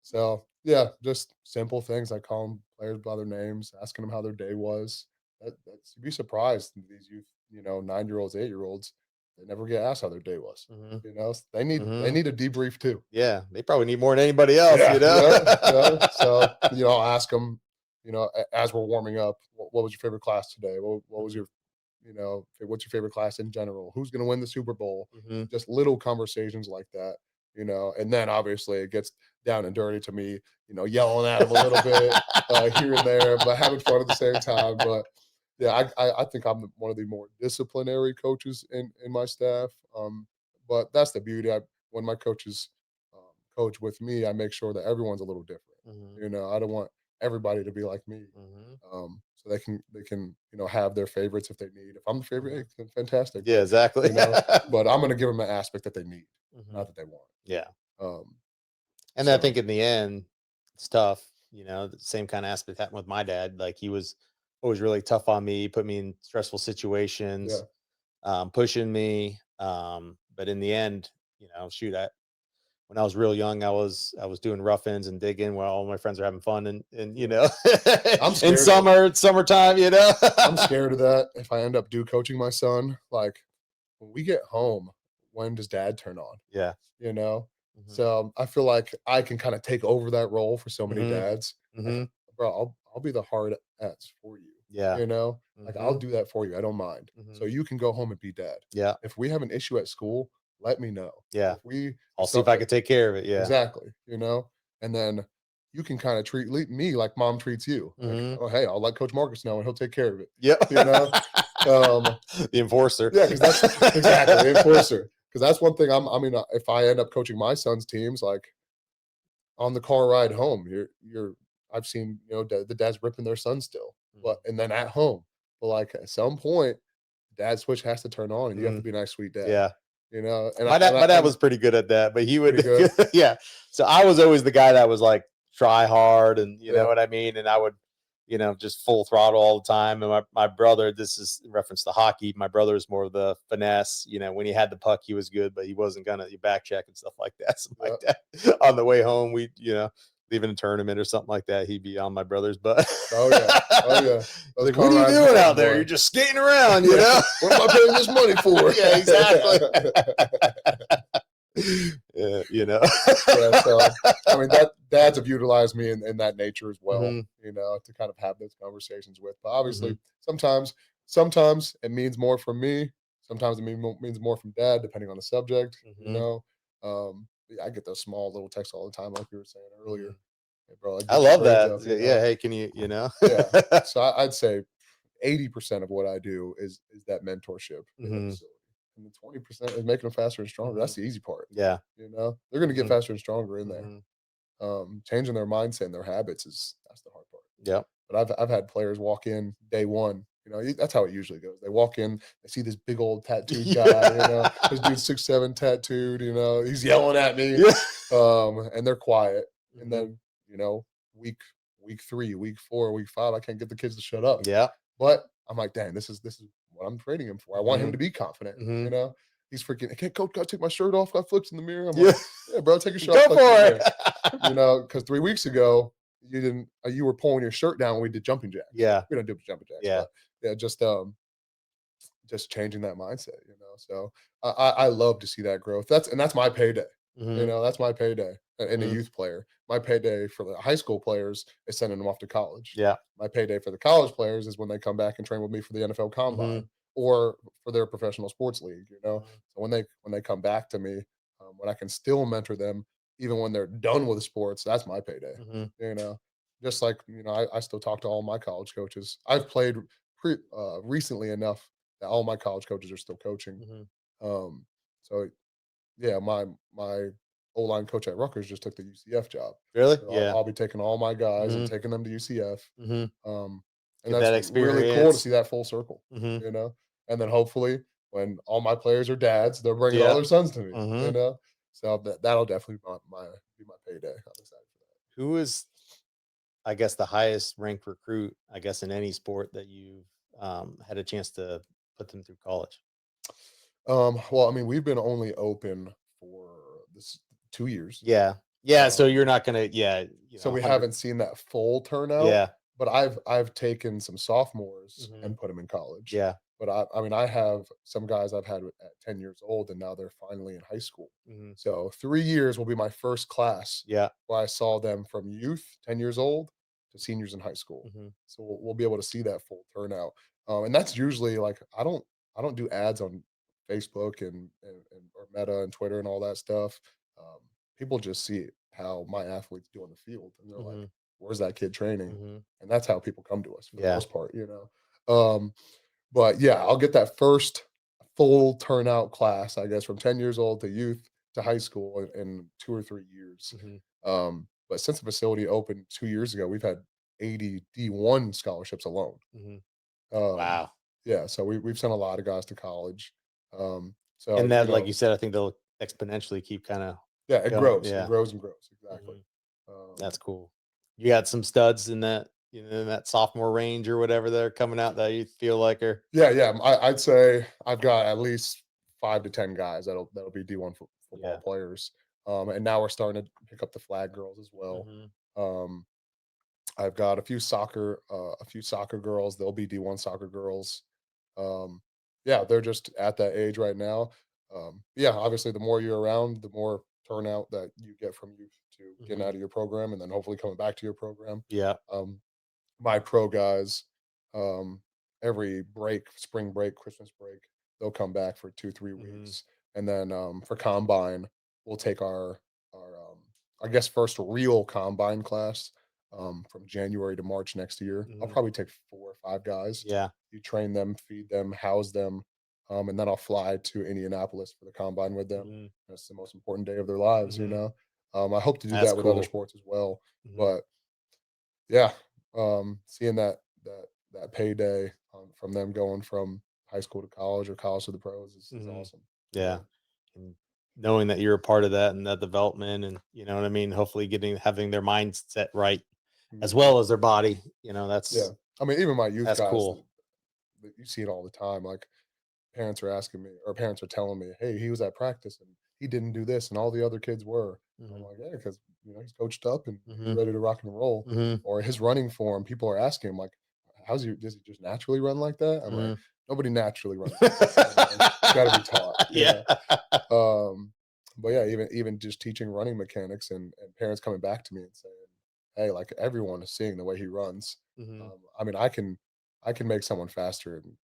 So yeah, just simple things. I call them players by their names, asking them how their day was. You'd be surprised these youth, you know, 9 year olds, 8 year olds, they never get asked how their day was. Mhm. You know, they Mhm. need a debrief too. Yeah, they probably need more than anybody else, you Yeah, know? yeah. So, you know, I'll ask them, you know, as we're warming up, what was your favorite class today? What was your, you know, what's your favorite class in general? Who's going to win the Super Bowl? Mhm. Just little conversations like that, you know. And then obviously it gets down and dirty to me, you know, yelling at them a little bit here and there, but having fun at the same time. But yeah, I think I'm one of the more disciplinary coaches in my staff. But that's the beauty. When my coaches coach with me, I make sure that everyone's a little different. Mhm. You know, I don't want everybody to be like me. Mhm. So they can you know have their favorites if they need. If I'm the favorite, Mhm. hey, then fantastic. Yeah, exactly. You know, but I'm going to give them an aspect that they need, Mhm. not that they want. Yeah. Um, And I think in the end, it's tough. The same kind of aspect happened with my dad. Like he was always really tough on me, put me in stressful situations, pushing me. But in the end, shoot, when I was real young, I was doing rough ends and digging while all my friends are having fun and I'm in scared summertime, I'm scared of that. If I end up coaching my son, like when we get home, when does dad turn on? Yeah. So I feel like I can kind of take over that role for so many dads. Mm-hmm. Like, bro, I'll be the hard ass for you. Yeah. Like I'll do that for you. I don't mind. So you can go home and be dad. Yeah. If we have an issue at school, let me know. Yeah. If I'll see if I can take care of it. Yeah. Exactly. And then you can kind of treat me like mom treats you. Like, oh, hey, I'll let Coach Marcus know and he'll take care of it. Yeah. The enforcer. Yeah, because that's exactly the enforcer. Because that's one thing. If I end up coaching my son's teams, like on the car ride home, I've seen the dads ripping their son still, and then at home, but like at some point, dad switch has to turn on, and you have to be a nice, sweet dad. Yeah. And my dad was pretty good at that, but he would, good? yeah. So I was always the guy that was like try hard, and you know what I mean, and I would. Just full throttle all the time. And my brother, this is in reference to hockey. My brother is more of the finesse. When he had the puck, he was good, but he wasn't gonna back check and stuff like that. Something like that. On the way home, we leaving a tournament or something like that, he'd be on my brother's butt. Oh yeah. Like, what are you doing out there? You're just skating around, What am I paying this money for? Yeah, exactly. So dads have utilized me in that nature as well, to kind of have those conversations with. But obviously, sometimes it means more from me. Sometimes it means more from dad, depending on the subject. I get those small little texts all the time, like you were saying earlier. Hey, bro, I love that. Yeah. Hey, can you? Yeah. So I'd say 80% of what I do is that mentorship. And the 20% is making them faster and stronger. That's the easy part. Yeah. They're going to get faster and stronger in there. Changing their mindset and their habits that's the hard part. Yeah. But I've had players walk in day one. That's how it usually goes. They walk in, they see this big old tattooed guy. This dude's 6'7" tattooed. He's yelling at me. And they're quiet. And then week 3, week 4, week 5, I can't get the kids to shut up. Yeah. But I'm like, dang, this is what I'm training him for. I want him to be confident. He's freaking, I can't, coach, gotta take my shirt off. Got flips in the mirror. I'm like, yeah, bro, take your shirt off. Go for it. Because 3 weeks ago, you were pulling your shirt down when we did jumping jacks. Yeah. We don't do jumping jacks. Yeah. But just changing that mindset, So I love to see that growth. That's my payday. That's my payday in a youth player. My payday for the high school players is sending them off to college. Yeah. My payday for the college players is when they come back and train with me for the NFL Combine or for their professional sports league. So when they come back to me, when I can still mentor them, even when they're done with sports, that's my payday. Just like I still talk to all my college coaches. I've played recently enough that all my college coaches are still coaching. So yeah, my O-line coach at Rutgers just took the UCF job. Really? So Yeah. I'll be taking all my guys and taking them to UCF. And Get that's that really cool to experience. see that full circle. And then hopefully when all my players are dads, they're bringing all their sons to me. So that'll definitely be my payday. I'm excited for that. Who is, I guess, the highest ranked recruit, I guess, in any sport that you've had a chance to put them through college? Well, we've been only open for this 2 years. Yeah. So you're not gonna. So we haven't seen that full turnout. Yeah. But I've taken some sophomores and put them in college. Yeah. But I have some guys I've had at 10 years old, and now they're finally in high school. So 3 years will be my first class. Yeah. Where I saw them from youth, 10 years old, to seniors in high school. So we'll be able to see that full turnout. And that's usually like I don't do ads on Facebook and or Meta and Twitter and all that stuff. People just see how my athletes do on the field, and they're like, "Where's that kid training?" And that's how people come to us for the most part, But yeah, I'll get that first full turnout class, I guess, from 10 years old to youth to high school in 2 or 3 years. But since the facility opened 2 years ago, we've had 80 D1 scholarships alone. Wow. Yeah, so we've sent a lot of guys to college. And that, like you said, I think they'll exponentially keep kind of Yeah, it Go, grows. yeah. It grows and grows. Exactly. That's cool. You got some studs in that, in that sophomore range or whatever that are coming out that you feel like are. Yeah. I'd say I've got at least 5 to 10 guys that'll be D1 football Yeah. players. And now we're starting to pick up the flag girls as well. Um, I've got a few soccer girls. They'll be D1 soccer girls. Yeah, they're just at that age right now. Yeah, obviously, the more you're around, the more turnout that you get from youth to getting out of your program, and then hopefully coming back to your program. Yeah. My pro guys, every break, spring break, Christmas break, they'll come back for 2-3 weeks, and then for combine, we'll take our I guess first real combine class from January to March next year. I'll probably take 4 or 5 guys. Yeah. You train them, feed them, house them, and then I'll fly to Indianapolis for the combine with them. That's the most important day of their lives, you know. I hope to do That's that with other cool. sports as well, but yeah, seeing that payday from them going from high school to college or college to the pros is awesome. Yeah. And knowing that you're a part of that and that development, and you know what I mean, hopefully having their mindset right as well as their body, that's Yeah. I mean, even my youth that's guys, cool. you see it all the time. Like parents are asking me, or parents are telling me, "Hey, he was at practice and he didn't do this, and all the other kids were." I'm like, "Yeah, because he's coached up and he's ready to rock and roll." Or his running form, people are asking him like, "Does he just naturally run like that?" I'm like, "Nobody naturally runs like that. It's got to be taught." Yeah. But yeah, even just teaching running mechanics and parents coming back to me and saying, "Hey, like everyone is seeing the way he runs. I mean, I can make someone faster in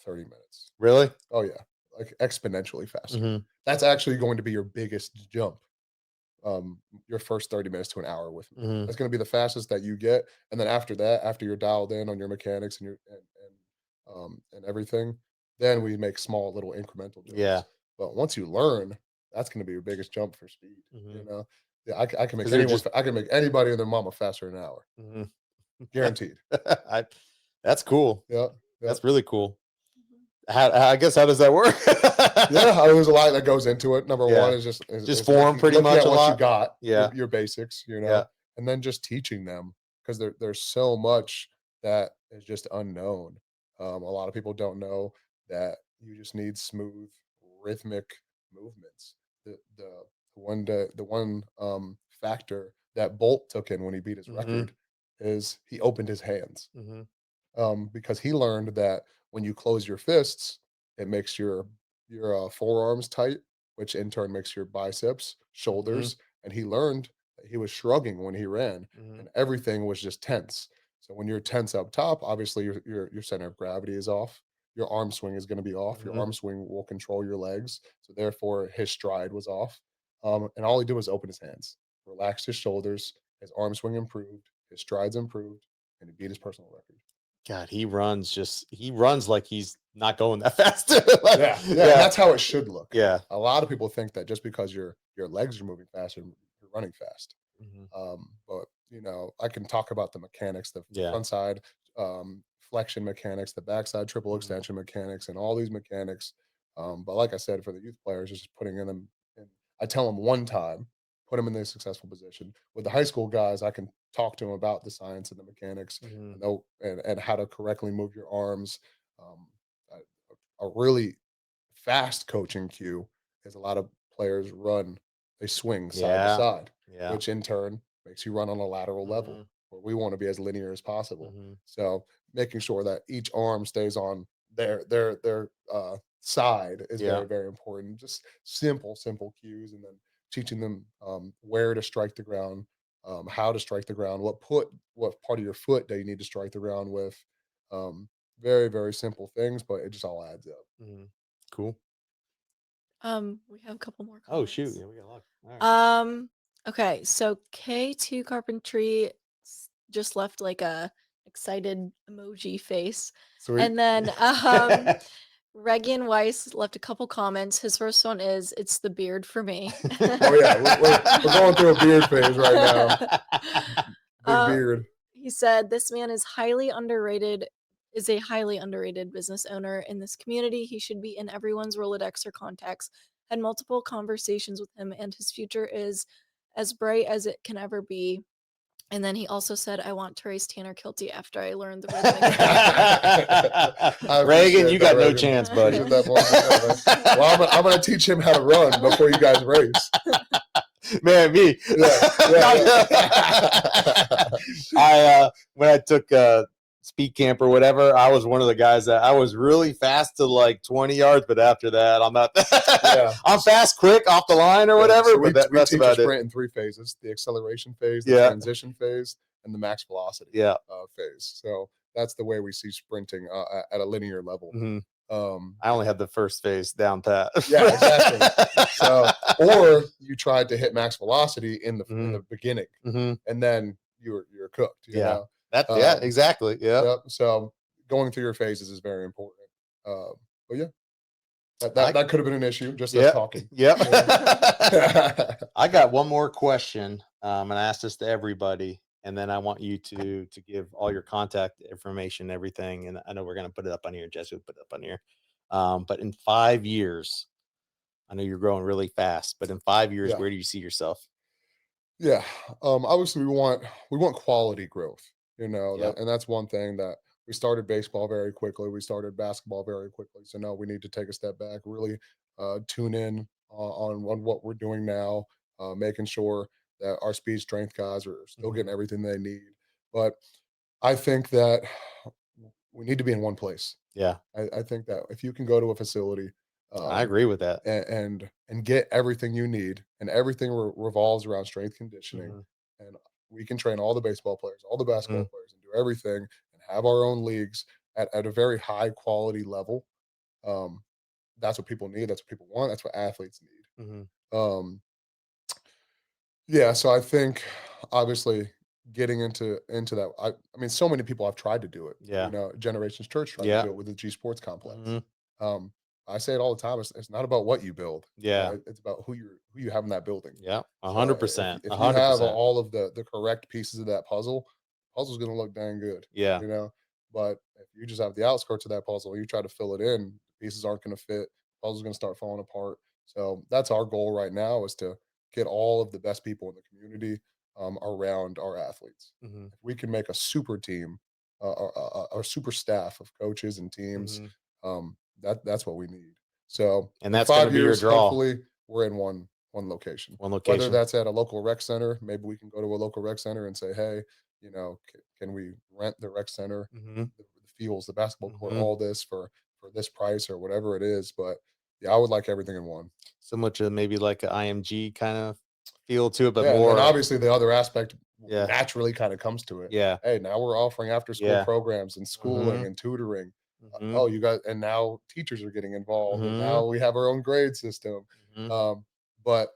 30 minutes. Really? Oh yeah, like exponentially faster. That's actually going to be your biggest jump. Your first 30 minutes to an hour with me. That's going to be the fastest that you get, and then after that, after you're dialed in on your mechanics and and everything, then we make small little incremental jumps. Yeah. But once you learn, that's going to be your biggest jump for speed. You know, yeah, I can make 'Cause they're anyone. just- I can make anybody and their mama faster in an hour, guaranteed. That's cool. Yeah, That's really cool. I guess how does that work? yeah. There's a lot that goes into it. Number Yeah. one is just form pretty looking much at a what you lot. got, Yeah. your basics, Yeah. and then just teaching them because there's so much that is just unknown. A lot of people don't know that you just need smooth, rhythmic movements. The one factor that Bolt took in when he beat his record is he opened his hands. Because he learned that when you close your fists, it makes your forearms tight, which in turn makes your biceps, shoulders, and he learned that he was shrugging when he ran, and everything was just tense. So when you're tense up top, obviously your center of gravity is off. Your arm swing is going to be off. Your arm swing will control your legs. So therefore, his stride was off. And all he did was open his hands, relaxed his shoulders. His arm swing improved. His strides improved, and he beat his personal record. God, he runs like he's not going that fast. Yeah, that's how it should look. Yeah. A lot of people think that just because your legs are moving faster, you're running fast. But I can talk about the mechanics, the front side flexion mechanics, the backside triple extension mechanics, and all these mechanics. But like I said, for the youth players, just putting in them. I tell them one time, put them in a successful position. With the high school guys, I can talk to them about the science and the mechanics, and how to correctly move your arms. A really fast coaching cue is a lot of players they swing side to side, which in turn makes you run on a lateral level where we want to be as linear as possible. So making sure that each arm stays on their side is very, very important. Just simple cues, and then teaching them where to strike the ground, how to strike the ground, what part of your foot that you need to strike the ground with. Very, very simple things, but it just all adds up. Cool. We have a couple more Oh shoot, comments. yeah, we got a lot. All right. Okay, so K2 Carpentry just left like a excited emoji face. Sweet. And then Regan Weiss left a couple comments. His first one is, "It's the beard for me." Oh yeah, we're going through a beard phase right now. Big beard. He said, "This man is is a highly underrated business owner in this community. He should be in everyone's Rolodex or contacts Had multiple conversations with him, and his future is as bright as it can ever be. And then he also said, I want to race Tanner Kielty after I learned the rhythmic. I Reagan, appreciate you that, got no Reagan. chance, buddy. Appreciate that more than that, man. Well, I'm gonna teach him how to run before you guys race. Man, me. Yeah. When I took speed camp or whatever, I was one of the guys that I was really fast to like 20 yards, but after that, I'm not. Yeah. I'm fast, quick, off the line or whatever. So but we that's teach a about sprint it. in 3 phases: the acceleration phase, the Yeah. transition phase, and the max velocity Yeah. phase. So that's the way we see sprinting at a linear level. Mhm. Um, I only had the first phase down pat. Yeah, exactly. So, or you tried to hit max velocity in the beginning, and then you're cooked. You know? Yeah, exactly. Yeah. Yep. So going through your phases is very important. But yeah, that could have been an issue. Just us talking. Yep. Yeah. I got one more question, and I asked this to everybody, and then I want you to give all your contact information, everything. And I know we're gonna put it up on here. Jesse will put it up on here. But in 5 years, I know you're growing really fast. But in 5 years, where do you see yourself? Yeah. Obviously, we want quality growth. You know, Yep. and that's one thing that we started baseball very quickly. We started basketball very quickly. So now we need to take a step back, really tune in on what we're doing now, making sure that our speed strength guys are still getting everything they need. But I think that we need to be in one place. Yeah. I think that if you can go to a facility, I agree with that. and get everything you need, and everything revolves around strength conditioning, and we can train all the baseball players, all the basketball players, and do everything, and have our own leagues at a very high quality level. That's what people need. That's what people want. That's what athletes need. Um, yeah, so I think obviously getting into that. I mean, so many people have tried to do it. Yeah. You know, Generations Church tried to do it with the G Sports Complex. I say it all the time. It's not about what you build. Yeah. It's about who you have in that building. Yeah. So 100%. if you have all of the correct pieces of that puzzle's going to look dang good. Yeah. You know, but if you just have the outskirts of that puzzle, you try to fill it in, pieces aren't going to fit. Puzzle's going to start falling apart. So that's our goal right now, is to get all of the best people in the community around our athletes. If we can make a super team, a super staff of coaches and teams, that's what we need. So, And that's 5 gonna be your years, draw. hopefully we're in one location. One location. Whether that's at a local rec center, maybe we can go to a local rec center and say, hey, you know, can we rent the rec center, the fields, the basketball court, all this for this price or whatever it is. But yeah, I would like everything in one. So much of maybe like an IMG kind of feel to it, but Yeah, more. and obviously the other aspect Yeah. naturally kind of comes to it. Yeah. Hey, now we're offering after school Yeah. programs and schooling and tutoring. Mhm. You got, and now teachers are getting involved, and Mhm. now we have our own grade system. But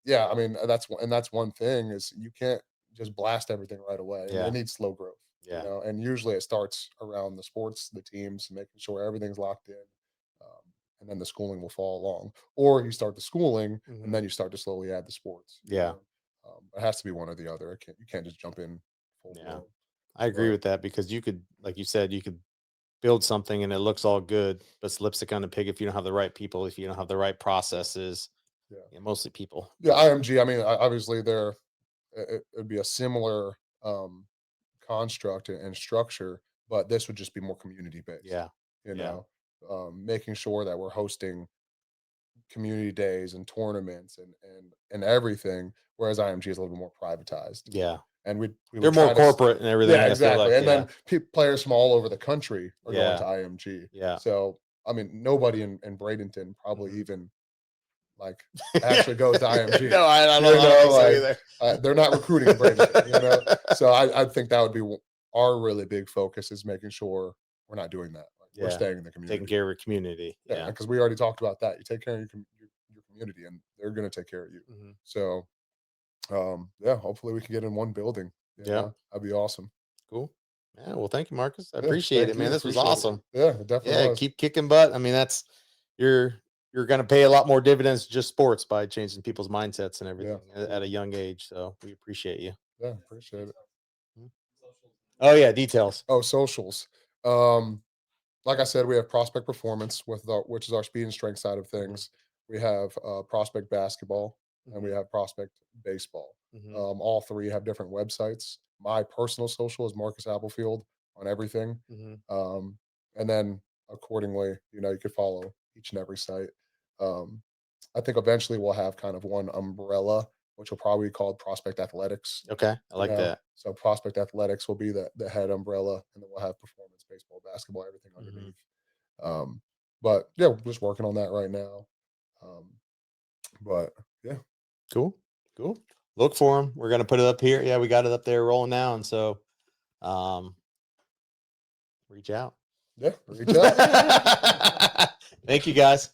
yeah, I mean, that's one thing, is you can't just blast everything right away. Yeah. It needs slow growth. Yeah. You know, and usually it starts around the sports, the teams, making sure everything's locked in. And then the schooling will follow along, or you start the schooling and then you start to slowly add the sports. you Yeah. know. It has to be one or the other. You can't just jump in full Yeah. blown. I agree Right. with that, because you could, like you said, you could build something and it looks all good, but it's lipstick on the pig if you don't have the right people, if you don't have the right processes. Yeah. Mostly people. Yeah, IMG. I mean, obviously, it'd be a similar construct and structure, but this would just be more community based. Yeah. You Yeah. know, making sure that we're hosting community days and tournaments and everything, whereas IMG is a little bit more privatized. Yeah. And we They're would more try to corporate and everything. Yeah, I feel exactly. like, And then players from all over the country are going to IMG. Yeah. So I mean, nobody in Bradenton probably even like Yeah. actually goes to IMG. No, I don't You know. know, So like, either. they're not recruiting in Bradenton. You know, so I think that would be our really big focus, is making sure we're not doing that. Like, we're Yeah. staying in the community. Taking care of your community. Yeah, Yeah. because we already talked about that. You take care of your community, and they're going to take care of you. Mhm. So, yeah, hopefully we can get in one building. You Yeah. know? That'd be awesome. Cool. Yeah. Well, thank you, Marcus. I Yeah, appreciate thank it, man. you. This was Appreciate it. awesome. Yeah, it definitely Yeah. was. Keep kicking butt. I mean, you're going to pay a lot more dividends to just sports by changing people's mindsets and everything at a young age. So we appreciate you. Yeah, appreciate it. Oh yeah. Details. Oh, socials. Like I said, we have Prospect Performance which is our speed and strength side of things. we have Prospect Basketball, and we have Prospect Baseball. All three have different websites. My personal social is Marcus Applefield on everything. And then accordingly, you could follow each and every site. I think eventually we'll have kind of one umbrella, which will probably be called Prospect Athletics. Okay, I like that. So Prospect Athletics will be the head umbrella, and then we'll have performance, baseball, basketball, everything underneath. But yeah, we're just working on that right now. But yeah, Cool. Look for them. We're gonna put it up here. Yeah, we got it up there rolling now, and so reach out. yeah, reach out. Thank you, guys.